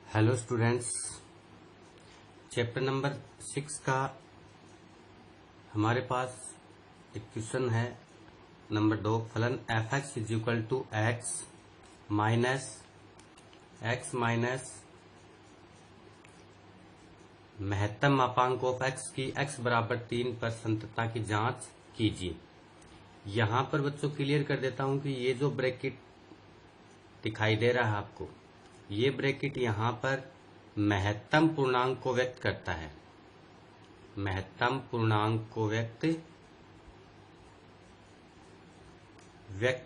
Hello students, chapter number 6 का हमारे पास एक क्वेश्चन है नंबर 2। फलन F X is equal to X minus महत्तम मापांक ऑफ एक्स की एक्स बराबर 3 पर संततता की जांच कीजिए। यहां पर बच्चों क्लियर कर देता हूं कि ये जो ब्रैकेट दिखाई दे रहा है आपको, ये ब्रैकेट यहां पर महत्तम पूर्णांक को व्यक्त करता है। महत्तम पूर्णांक को व्यक्त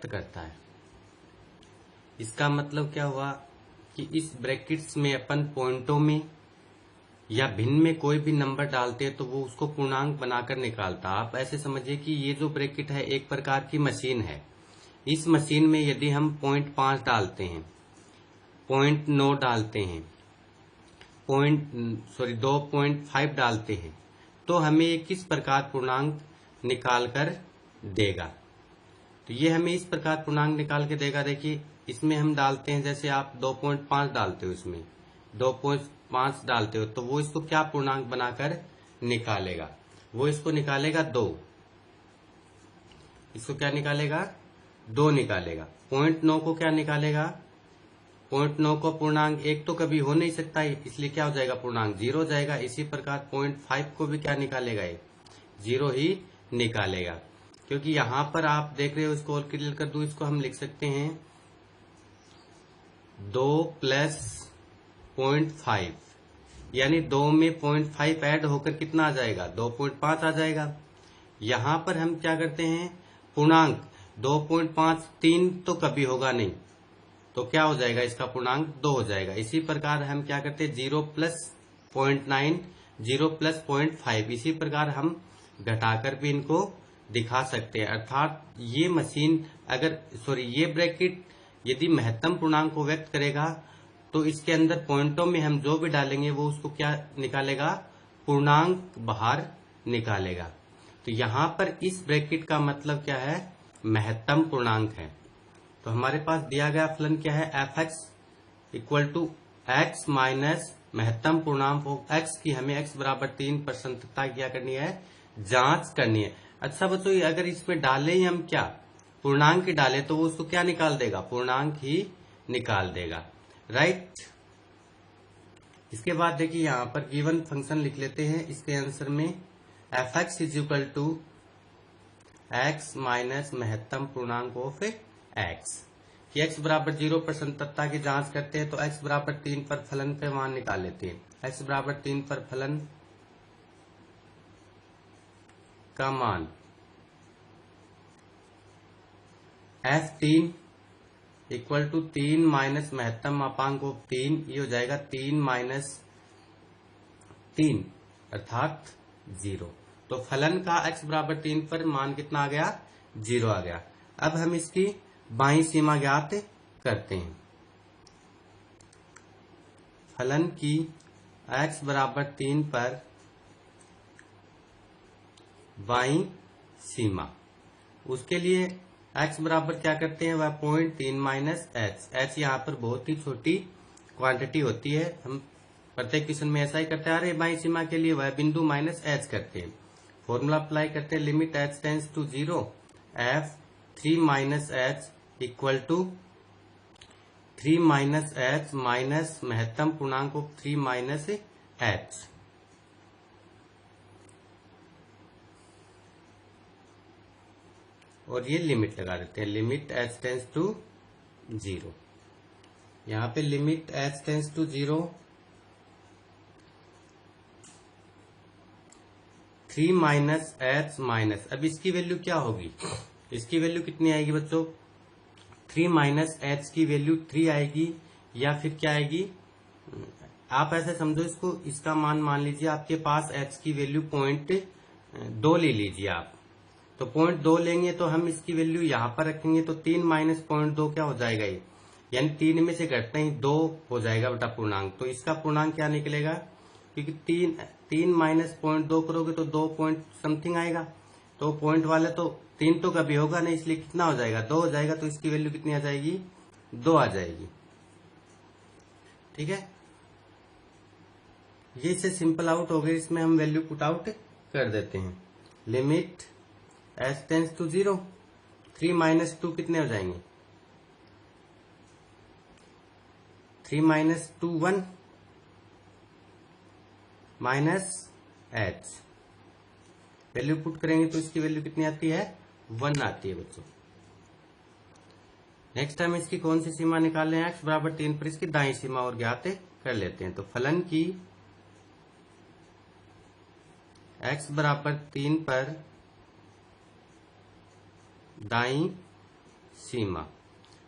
करता है। इसका मतलब क्या हुआ कि इस ब्रैकेट्स में अपन पॉइंटों में या भिन्न में कोई भी नंबर डालते हैं तो वो उसको पूर्णांक बनाकर निकालता। आप ऐसे समझिए कि ये जो ब्रैकेट है एक प्रकार की मशीन है। इस मशीन में यदि हम 0.5 डालते हैं, 0.9 डालते हैं, 2.5 डालते हैं तो हमें ये किस प्रकार पूर्णांक निकाल कर देगा। तो ये हमें इस प्रकार पूर्णांक निकाल के देगा। देखिए इसमें हम डालते हैं, जैसे आप 2.5 डालते हो, इसमें 2.5 डालते हो तो वो इसको क्या पूर्णांक बनाकर निकालेगा, वो इसको निकालेगा 2। इसको क्या निकालेगा, 2 निकालेगा। 0.9 को क्या निकालेगा, 0.9 को पूर्णांक 1 तो कभी हो नहीं सकता है, इसलिए क्या हो जाएगा, पूर्णांक 0 हो जाएगा। इसी प्रकार 0.5 को भी क्या निकालेगा, 0 ही निकालेगा। क्योंकि यहां पर आप देख रहे हो, इसको और क्लियर कर दूं, इसको हम लिख सकते हैं 2 प्लस 0.5, यानी 2 में 0.5 ऐड होकर कितना आ जाएगा, 2.5 आ जाएगा। यहां पर हम क्या करते हैं, पूर्णांक 2.5 3 तो कभी होगा नहीं, तो क्या हो जाएगा, इसका पूर्णांक 2 हो जाएगा। इसी प्रकार हम क्या करते हैं, 0 प्लस 0.9, 0 प्लस 0.5, इसी प्रकार हम घटाकर भी इनको दिखा सकते हैं। अर्थात ये मशीन ये ब्रैकेट यदि महत्तम पूर्णांक को व्यक्त करेगा तो इसके अंदर पॉइंटों में हम जो भी डालेंगे वो उसको क्या निकालेगा, पूर्णांक बाहर निकालेगा। तो यहां पर इस ब्रैकेट का मतलब क्या है, महत्तम पूर्णांक है। तो हमारे पास दिया गया फलन क्या है, F X equal to X minus महत्तम पूर्णांक ऑफ एक्स की हमें एक्स बराबर 3 पर संततता क्या करनी है, जांच करनी है। अच्छा बच्चों, अगर इसमें डाले ही हम क्या, पूर्णांक ही डाले तो वो उसको क्या निकाल देगा, पूर्णांक ही निकाल देगा, राइट। इसके बाद देखिए यहां पर गिवन फंक्शन लिख लेते हैं। इसके आंसर में F X is equal to X minus महत्तम पूर्णांक ऑफ एक्स कि एक्स बराबर 0 पर संततता की जांच करते हैं तो एक्स बराबर 3 पर फलन पे मान निकाल लेते हैं। एक्स बराबर 3 पर फलन का मान F3 इक्वल टू 3 माइनस महत्तम मापांक ऑफ 3, ये हो जाएगा 3 माइनस 3 अर्थात 0। तो फलन का x बराबर 3 पर मान कितना आ गया, 0 आ गया। अब हम इसकी बाईं सीमा ज्ञात करते हैं। फलन की x बराबर 3 पर बाईं सीमा, उसके लिए x बराबर क्या करते हैं, वह 0.3 माइनस h यहाँ पर बहुत ही छोटी क्वांटिटी होती है। हम प्रत्येक क्वेश्चन में ऐसा ही करते आ रहे हैं। बाईं सीमा के लिए वह बिंदु माइनस h करते हैं। फॉर्मूला अप्लाई करते हैं, limit h tends to 0 f 3 minus h equal to 3 minus h minus महत्तम पूर्णांक ऑफ 3 माइनस h। और ये लिमिट लगा देते हैं, लिमिट h टेंड्स टू 0। यहां पे limit h tends to 0 3 minus h minus, अब इसकी वैल्यू क्या होगी, इसकी वैल्यू कितनी आएगी बच्चों, 3 माइनस h की वैल्यू 3 आएगी, या फिर क्या आएगी, आप ऐसे समझो इसको, इसका मान लीजिए आपके पास h की वैल्यू 0.2 ले लीजिए आप, तो 0.2 लेंगे तो हम इसकी वैल्यू यहां पर रखेंगे तो 3 माइनस 0.2 क्या हो जाएगा, ये यानी 3 में से घटते ही 2 हो जाएगा बेटा पूर्णांक। तो इसका पूर्णांक क्या निकलेगा, क्योंकि 3 माइनस 0.2 करोगे तो 2 पॉइंट समथिंग आएगा, तो पॉइंट वाले तो 3 तो कभी होगा नहीं, इसलिए कितना हो जाएगा, 2 हो जाएगा। तो इसकी वैल्यू कितनी आ जाएगी, 2 आ जाएगी, ठीक है। ये इससे सिंपल आउट हो गए, इसमें हम वैल्यू पुट आउट कर देते हैं। Limit H tends to 0, 3 minus 2 कितने हो जाएंगे? 3 minus 2 1 minus H. Value put करेंगे तो इसकी वैल्यू कितनी आती है? 1 आती है बच्चों। नेक्स्ट टाइम इसकी कौन सी सीमा निकाल लें? x बराबर 3 पर इसकी दाईं सीमा और ज्ञात कर लेते हैं। तो फलन की x बराबर 3 पर दाईं सीमा,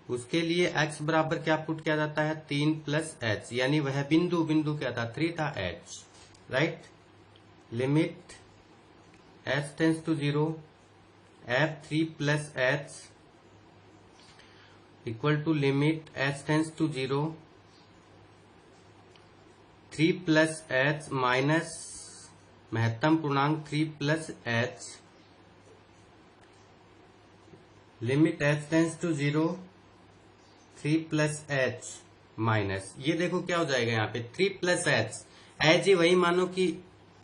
उसके लिए x बराबर क्या पुट किया जाता है? 3 प्लस एच, यानी वह बिंदु क्या था? 3 था, h, right. Limit h tends to 0 f 3 plus H equal to limit h tends to 0 3 plus H minus महत्तम पूर्णांक 3 plus H, limit h tends to 0 3 plus H minus, ये देखो क्या हो जाएगा यहाँ पे? 3 प्लस एच ही वही मानो कि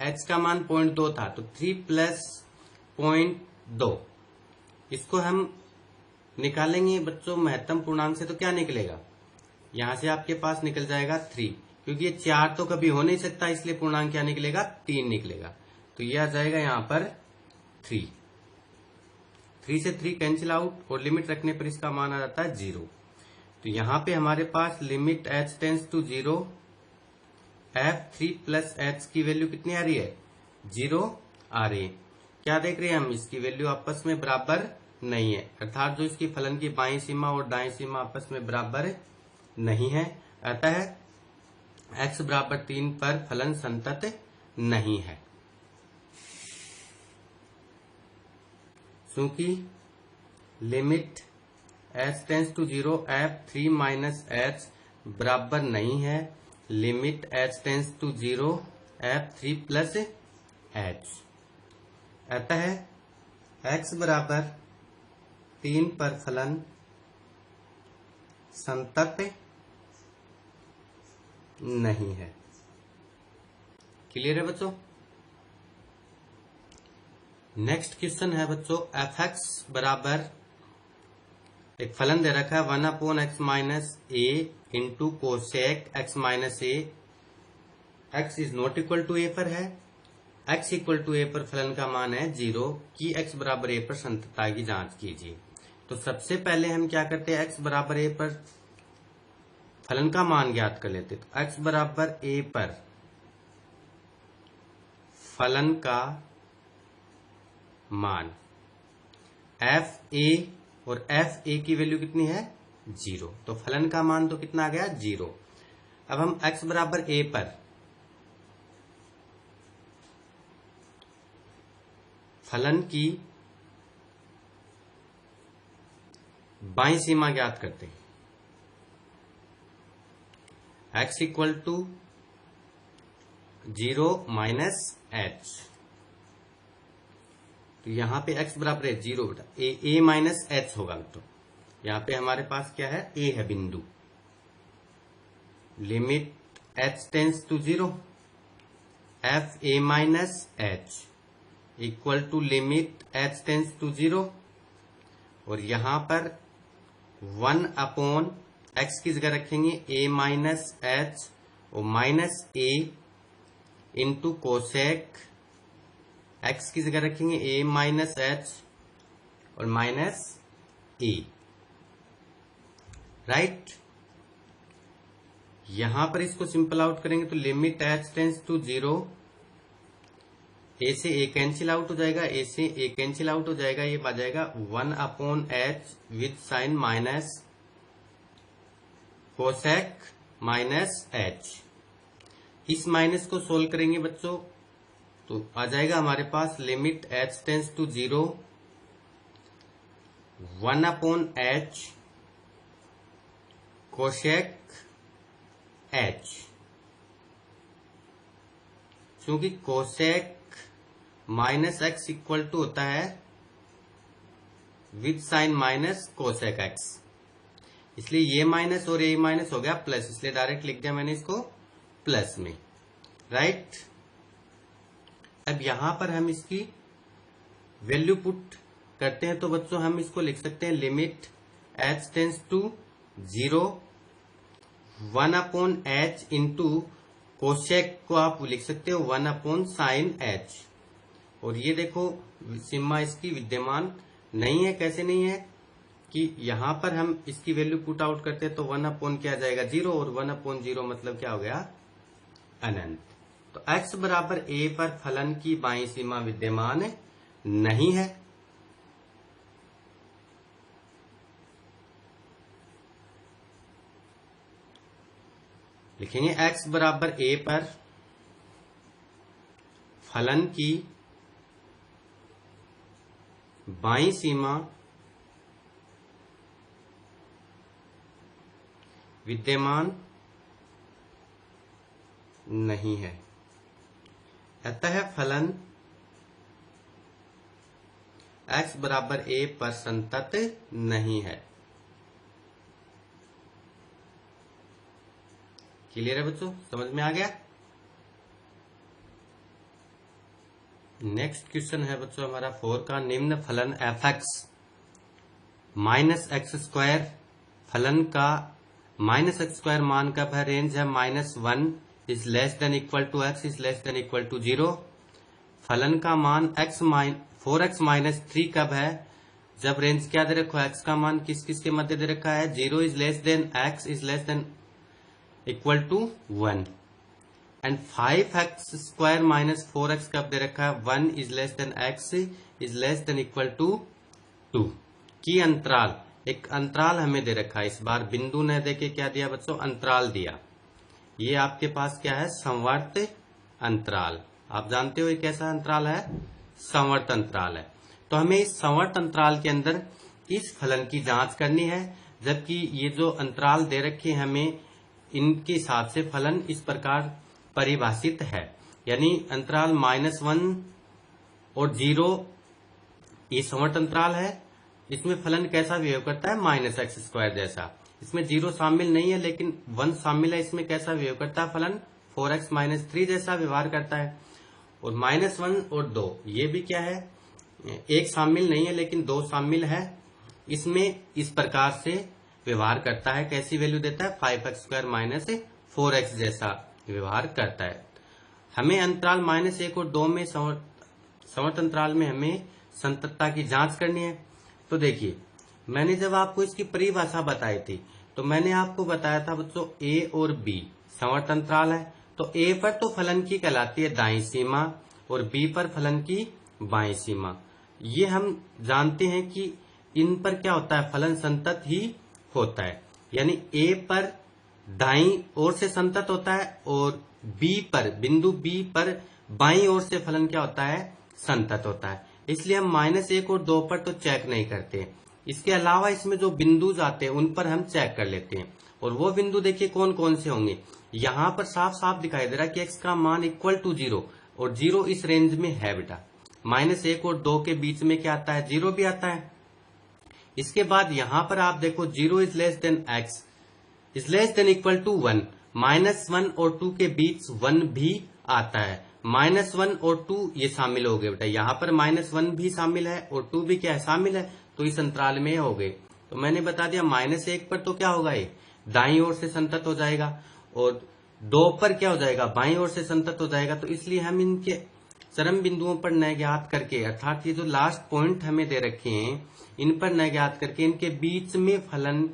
h का मान 0.2 था, तो 3 प्लस 0.2, इसको हम निकालेंगे बच्चों महत्तम पूर्णांक से, तो क्या निकलेगा? यहां से आपके पास निकल जाएगा 3, क्योंकि ये 4 तो कभी हो नहीं सकता, इसलिए पूर्णांक क्या निकलेगा? 3 निकलेगा। तो ये आ जाएगा यहाँ पर 3 से 3 कैंसिल आउट, और लिमिट रखने पर इसका मान आ जाता है 0। तो यहाँ पे हमारे पास limit h tends to 0 f 3 plus H की वैल्यू कितनी आ रही है? 0 आ रही है। क्या देख रहे हैं हम? इसकी वैल्यू आपस में बराबर नहीं है, अर्थात जो इसकी फलन की बाईं सीमा और दाईं सीमा आपस में बराबर नहीं है, अतः x बराबर 3 पर फलन संतत नहीं है, क्योंकि limit h tends to 0 f 3 minus H बराबर नहीं है limit h tends to 0 f 3 plus H. अतः x बराबर 3 पर फलन संतत नहीं है। क्लियर है बच्चों? नेक्स्ट क्वेश्चन है बच्चों, fx बराबर एक फलन दे रखा है 1/x minus A into cosec x minus A, x is not equal to a पर है, x इक्वल टू a पर फलन का मान है 0 की x बराबर a पर संततता की जांच कीजिए। तो सबसे पहले हम क्या करते हैं? x बराबर a पर फलन का मान ज्ञात कर लेते। तो x बराबर a पर फलन का मान f a, और f a की वैल्यू कितनी है? 0। तो फलन का मान तो कितना आ गया? 0। अब हम x बराबर a पर फलन की बाईं सीमा ज्ञात करते हैं। x equal to 0 minus H, तो यहां पे x बराबर है 0 बेटा, a माइनस एच होगा। तो यहां पे हमारे पास क्या है? a है बिंदु। Limit h tends to 0 f a minus H equal to limit h tends to 0, और यहां पर 1/x की जगह रखेंगे a माइनस एच और minus a into cosec x की जगह रखेंगे a माइनस एच और माइनस a, राइट। यहां पर इसको सिंपल आउट करेंगे तो limit h tends to 0, a से a कैंसिल आउट हो जाएगा, a से a कैंसिल आउट हो जाएगा, ये आ जाएगा 1/h with sine minus cosec minus h। इस माइनस को सोल्व करेंगे बच्चों तो आ जाएगा हमारे पास limit h tends to 0 1/h cosec h, क्योंकि cosec minus x equal to होता है with sine minus cosec x, इसलिए ये माइनस और ये माइनस हो गया प्लस, इसलिए डायरेक्ट लिख दिया मैंने इसको प्लस में। राइट। अब यहां पर हम इसकी वैल्यू पुट करते हैं, तो बच्चों हम इसको लिख सकते हैं limit h tends to 0 1/h into cosec को आप लिख सकते हो 1/sin h। और ये देखो सिम्मा इसकी विद्यमान नहीं है। कैसे नहीं है कि यहां पर हम इसकी वैल्यू पुट आउट करते हैं तो 1/ क्या जाएगा 0 और 1/0 मतलब क्या हो गया अनंत। तो x बराबर a पर फलन की बाईं सीमा विद्यमान नहीं है। लिखेंगे x बराबर a पर फलन की बाईं सीमा विद्यमान नहीं है, अतः फलन x बराबर a पर संतत नहीं है। क्लियर है बच्चों, समझ में आ गया। नेक्स्ट क्वेश्चन है बच्चों हमारा 4 का, निम्न फलन f(x) -x² फलन का -x² मान कब है, रेंज है -1 is less than equal to x is less than equal to 0। फलन का मान 4x - 3 कब है, जब रेंज क्या दे रखा है, x का मान किस किस के मध्य दे रखा है, 0 is less than x is less than equal to 1। And 5x² - 4x कब दे रखा है, 1 is less than x is less than equal to 2 की अंतराल, एक अंतराल हमें दे रखा है। इस बार बिंदु न दे के क्या दिया बच्चों, अंतराल दिया। ये आपके पास क्या है, संवर्त अंतराल। आप जानते हो ये कैसा अंतराल है, संवर्त अंतराल है। तो हमें इस संवर्त अंतराल के अंदर इस फलन की जांच करनी है, जबकि ये जो अंतराल दे रखे हमें इनके हिसाब से फलन इस प्रकार परिभाषित है, यानी अंतराल -1 और 0 ये संवर्त अंतराल है। इसमें फलन कैसा बिहेव करता है, -x² जैसा। इसमें 0 शामिल नहीं है लेकिन 1 शामिल है। इसमें कैसा बिहेव करता है फलन, 4x - 3 जैसा व्यवहार करता है। और -1 और 2 ये भी क्या है, 1 शामिल नहीं है लेकिन 2 शामिल है। इसमें इस प्रकार से व्यवहार करता है। कैसी वैल्यू देता है, 5x² - 4x जैसा व्यवहार करता है। हमें अंतराल -1 और 2 में संवर्त अंतराल में हमें संततता की जांच करनी है। तो देखिए मैंने जब आपको इसकी परिभाषा बताई थी तो मैंने आपको बताया था बच्चों a और b संवर्त अंतराल है। तो a पर तो फलन की कहलाती है दाईं सीमा और b पर फलन की बाईं सीमा। ये हम जानते हैं कि इन पर क्या होता है, फलन संतत ही होता है। यानी a पर दाईं ओर से संतत होता है और b पर, बिंदु b पर बाईं ओर से फलन क्या होता है, संतत होता है। इसलिए हम -1 और 2 पर तो चेक नहीं करते। इसके अलावा इसमें जो बिंदु आते हैं उन पर हम चेक कर लेते हैं। और वो बिंदु देखिए कौन कौन से होंगे। यहाँ पर साफ साफ दिखाई दे रहा है कि x का मान इक्वल टू 0 और 0 इस रेंज में है बेटा। -1 और 2 के बीच में क्या आता है, 0 भी आता है। इसके बाद यहाँ पर आप देखो 0 is less than x is less than equal to 1। -1 और 2 के बीच 1 भी आता है। -1 और 2 ये शामिल हो गए बेटा। यहाँ पर -1 भी शामिल है और 2 भी क्या है, शामिल है। तो इस अंतराल में हो गए। तो मैंने बता दिया -1 पर तो क्या होगा, ये दाईं ओर से संतत हो जाएगा और 2 पर क्या हो जाएगा, बाईं ओर से संतत हो जाएगा। तो इसलिए हम इनके चरम बिंदुओं पर न ज्ञात करके, अर्थात ये जो लास्ट पॉइंट हमें दे रखे हैं इन पर न ज्ञात करके इनके बीच में फलन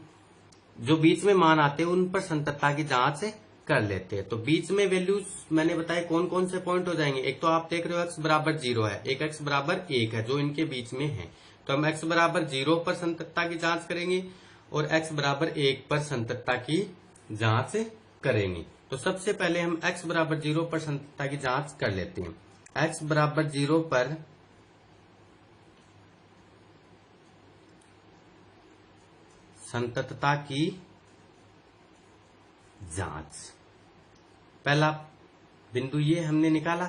जो बीच में मान आते हैं उन पर संततता की जांच कर लेते हैं। तो बीच में वैल्यूज मैंने बताया कौन कौन से पॉइंट हो जाएंगे। एक तो आप देख रहे हो x बराबर 0 है, एक x बराबर 1 है जो इनके बीच में है। तो हम x बराबर 0 पर संततता की जांच करेंगे और x बराबर 1 पर संततता की जांच करेंगे। तो सबसे पहले हम x बराबर 0 पर संततता की जांच कर लेते हैं। x बराबर 0 पर संततता की जांच, पहला बिंदु ये हमने निकाला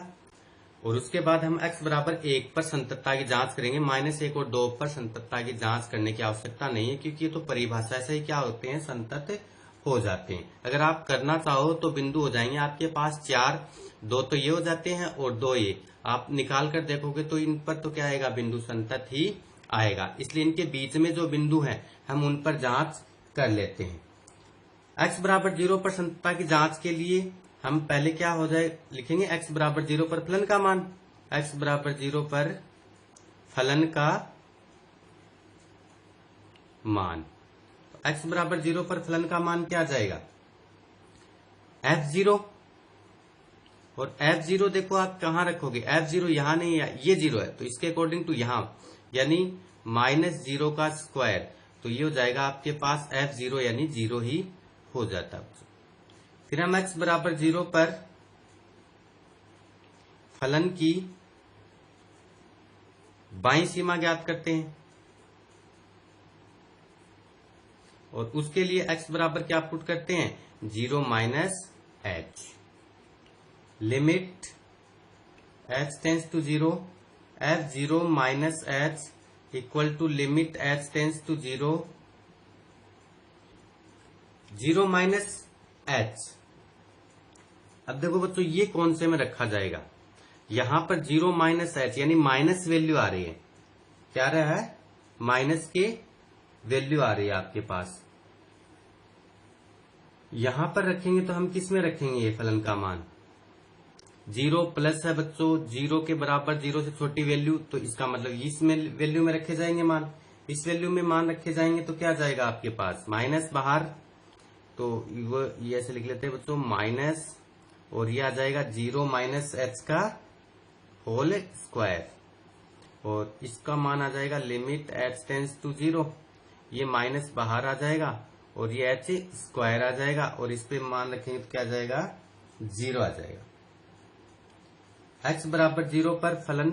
और उसके बाद हम x बराबर 1 पर संततता की जांच करेंगे। -1 और 2 पर संततता की जांच करने की आवश्यकता नहीं है क्योंकि ये तो परिभाषा से ही क्या होते हैं, संतत हो जाते हैं। अगर आप करना चाहो तो बिंदु हो जाएंगे आपके पास 4, 2 तो ये हो जाते हैं और 2 ये। आप निकाल कर देखोगे तो इन पर तो क्या आएगा, बिंदु संतत ही आएगा। इसलिए इनके बीच में जो बिंदु है हम उन पर जांच कर लेते हैं। x बराबर 0 पर संततता की जांच के लिए हम पहले क्या हो जाए लिखेंगे, x बराबर 0 पर फलन का मान। x बराबर 0 पर फलन का मान, x बराबर 0 पर फलन का मान क्या आ जाएगा, f0। और f0 देखो आप कहां रखोगे, f0 यहां नहीं है, ये 0 है तो इसके अकॉर्डिंग टू यहां, यानी -0 का स्क्वायर, तो ये हो जाएगा आपके पास f0 यानी 0 ही हो जाता। फिर हम x बराबर 0 पर फलन की बाईं सीमा ज्ञात करते हैं और उसके लिए x बराबर क्या पुट करते हैं, 0 - h, limit h tends to 0, f0 - h equal to limit h tends to 0, 0 - h। अब देखो बच्चों ये कौन से में रखा जाएगा, यहां पर 0 - h यानी माइनस वैल्यू आ रही है, क्या रहा है, माइनस के वैल्यू आ रही है आपके पास। यहां पर रखेंगे तो हम किस में रखेंगे, ये फलन का मान 0 प्लस है बच्चों, 0 के बराबर 0 से छोटी वैल्यू, तो इसका मतलब इस में वैल्यू में रखे जाएंगे मान, इस वैल्यू में मान रखे जाएंगे तो क्या जाएगा आपके पास, माइनस बाहर, तो वो ये ऐसे लिख लेते हैं बच्चों माइनस, और ये आ जाएगा 0 - h का होल स्क्वायर, और इसका मान आ जाएगा लिमिट h टेंस टू 0, ये माइनस बाहर आ जाएगा और ये h स्क्वायर आ जाएगा, और इस पे मान रखेंगे तो क्या आ जाएगा, 0 आ जाएगा। x बराबर 0 पर फलन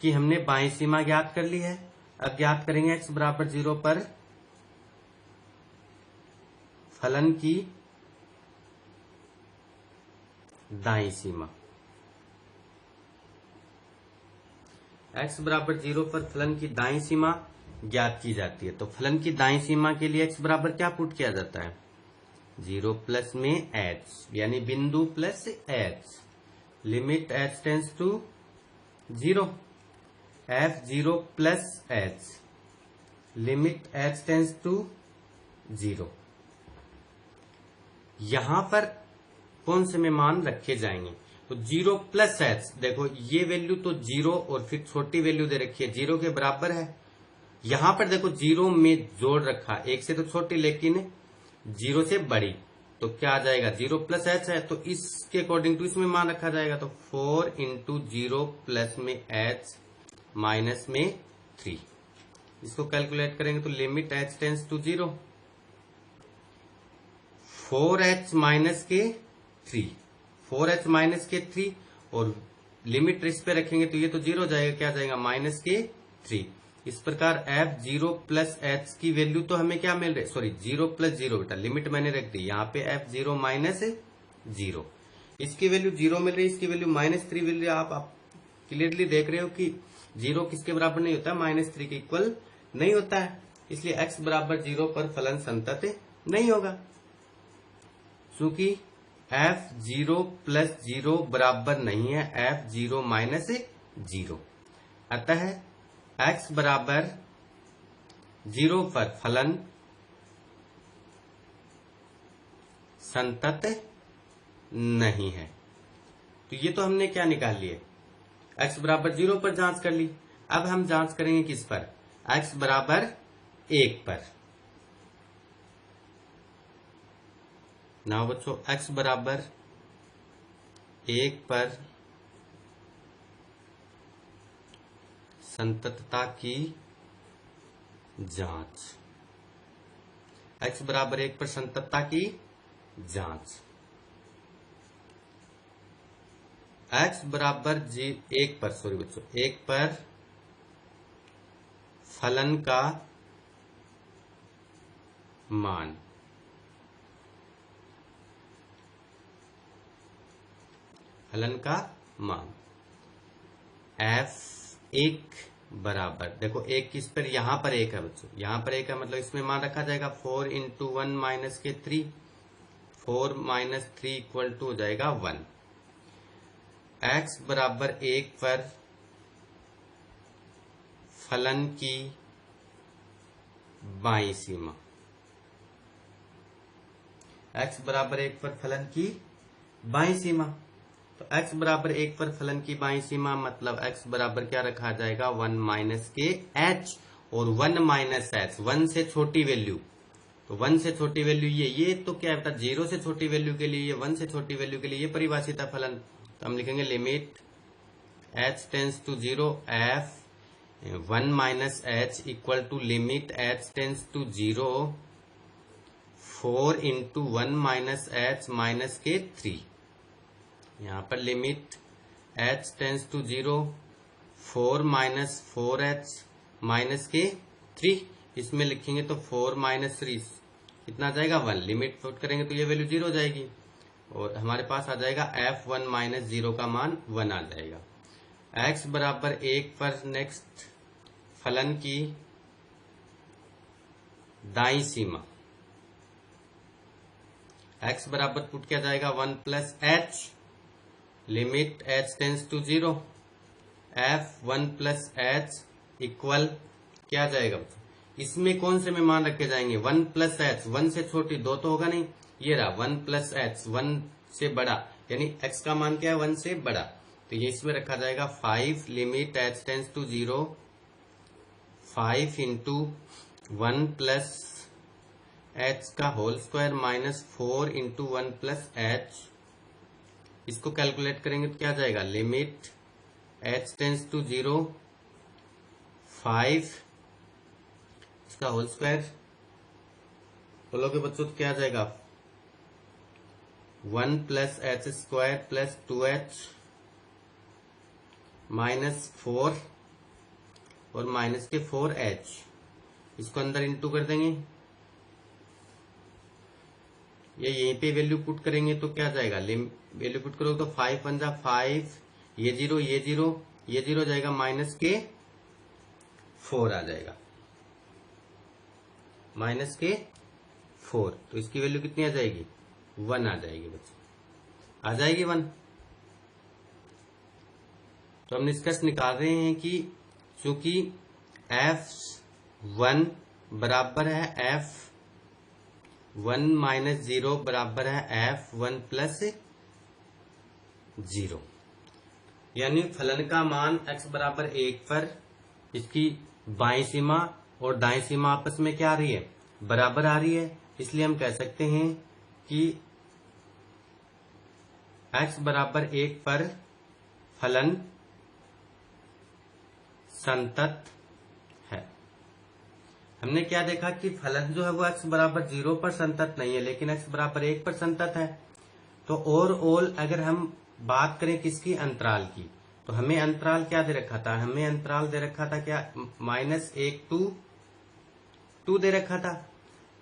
की हमने बाईं सीमा ज्ञात कर ली है। अब ज्ञात करेंगे x बराबर 0 पर फलन की दाईं सीमा। x बराबर 0 पर फलन की दाईं सीमा ज्ञात की जाती है, तो फलन की दाईं सीमा के लिए x बराबर क्या पुट किया जाता है, 0 प्लस में h यानी बिंदु plus h, limit h tends to 0, f0 plus h, limit h tends to 0। यहां पर कौन से में मान रखे जाएंगे, तो 0 प्लस h, देखो ये वैल्यू तो 0 और फिर छोटी वैल्यू दे रखी है 0 के बराबर है, यहां पर देखो 0 में जोड़ रखा, एक से तो छोटी लेकिन 0 से बड़ी, तो क्या आ जाएगा, 0 प्लस h है तो इसके अकॉर्डिंग टू इसमें मान रखा जाएगा, तो 4 इंटू 0 प्लस में h माइनस में 3, इसको कैलकुलेट करेंगे तो limit h tends to 0, 4h minus के 3, 4h माइनस के 3, और लिमिट इस पे रखेंगे तो ये तो 0 जाएगा, क्या जाएगा, माइनस के 3। इस प्रकार f0 प्लस h की वैल्यू तो हमें क्या मिल रही, सॉरी 0 प्लस 0, बेटा लिमिट मैंने रख दी, यहाँ पे f0 माइनस 0, इसकी वैल्यू 0 मिल रही है, इसकी वैल्यू -3 मिल रही है। आप क्लियरली देख रहे हो कि 0 किसके बराबर नहीं होता, -3 के इक्वल नहीं होता है, इसलिए x बराबर 0 पर फलन संतत नहीं होगा, क्योंकि f0 प्लस 0 बराबर नहीं है f0 माइनस 0, अतः x बराबर 0 पर फलन संतत नहीं है। तो ये तो हमने क्या निकाल लिए, x बराबर 0 पर जांच कर ली। अब हम जांच करेंगे किस पर, x बराबर 1 पर। ना बच्चों x बराबर 1 पर संततता की जांच, x बराबर 1 पर संततता की जांच, x बराबर 1 पर, सॉरी बच्चों 1 पर फलन का मान, फलन का मान f1 बराबर, देखो एक किस पर, यहां पर एक है बच्चों, यहां पर एक है, मतलब इसमें मान रखा जाएगा 4 इंटू 1 माइनस के 3, 4 माइनस 3 इक्वल टू हो जाएगा 1। x बराबर 1 पर फलन की बाईं सीमा, x बराबर 1 पर फलन की बाईं सीमा, तो x बराबर 1 पर फलन की बाईं सीमा मतलब x बराबर क्या रखा जाएगा 1 माइनस के h, और 1 माइनस h 1 से छोटी वैल्यू, तो 1 से छोटी वैल्यू ये तो क्या है बेटा 0 से छोटी वैल्यू के लिए, 1 से छोटी वैल्यू के लिए ये परिभाषित है फलन। तो हम लिखेंगे limit h tends to 0 f 1 minus h equal to limit h tends to 0 4 into 1 minus h minus के 3। यहाँ पर limit h tends to 0 4 minus 4h minus के 3, इसमें लिखेंगे तो 4 माइनस 3 कितना जाएगा 1, लिमिट पुट करेंगे तो ये वैल्यू 0 हो जाएगी, और हमारे पास आ जाएगा f1 माइनस 0 का मान 1 आ जाएगा। x बराबर 1 पर नेक्स्ट फलन की दाईं सीमा, x बराबर पुट किया जाएगा 1 plus h, limit h tends to 0 f 1 plus h equal क्या आ जाएगा, इसमें कौन से में मान रखे जाएंगे 1 प्लस h, 1 से छोटी 2 तो होगा नहीं, ये रहा 1 प्लस h 1 से बड़ा, यानी x का मान क्या है 1 से बड़ा, तो ये इसमें रखा जाएगा 5, limit h tends to 0 5 into 1 plus h का whole square minus 4 into 1 plus h, इसको कैलकुलेट करेंगे तो क्या आ जाएगा लिमिट h टेंस टू 0 5 इसका होल स्क्वायर बोलोगे बच्चों तो क्या आ जाएगा 1 plus h square plus 2h minus 4 और माइनस के 4h, इसको अंदर इंटू कर देंगे, ये यहीं पे वैल्यू पुट करेंगे तो क्या जाएगा वैल्यू पुट करोगे तो 5 1 जा 5, ये 0 ये 0 ये 0 जाएगा माइनस के 4 आ जाएगा, माइनस के 4, तो इसकी वैल्यू कितनी आ जाएगी 1 आ जाएगी बच्चों, आ जाएगी 1। तो हम निष्कर्ष निकाल रहे हैं कि चूंकि f1 बराबर है f1 माइनस 0 बराबर है f1 प्लस 0, यानी फलन का मान x बराबर 1 पर इसकी बाईं सीमा और दाईं सीमा आपस में क्या आ रही है बराबर आ रही है, इसलिए हम कह सकते हैं कि x बराबर 1 पर फलन संतत है। हमने क्या देखा कि फलन जो है वो x बराबर 0 पर संतत नहीं है, लेकिन x बराबर 1 पर संतत है। तो ओवरऑल अगर हम बात करें किसकी अंतराल की, तो हमें अंतराल क्या दे रखा था, हमें अंतराल दे रखा था क्या -1 to 2 दे रखा था।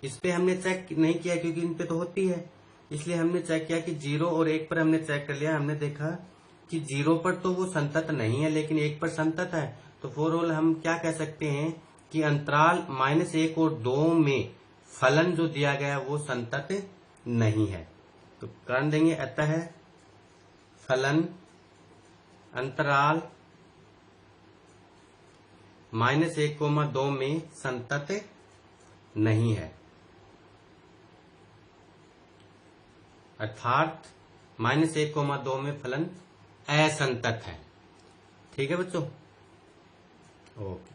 इस पे हमने चेक नहीं किया क्योंकि इन पे तो होती है, इसलिए हमने चेक किया कि 0 और 1 पर हमने चेक कर लिया, हमने देखा कि 0 पर तो वो संतत नहीं है लेकिन 1 पर संतत है। तो ओवरऑल हम क्या कह सकते हैं कि अंतराल -1 और 2 में फलन जो दिया गया वो संतत नहीं है। तो कारण देंगे अतः फलन अंतराल -1, 2 में संतत नहीं है, अर्थात -1, 2 में फलन असंतत है। ठीक है बच्चों, ओके।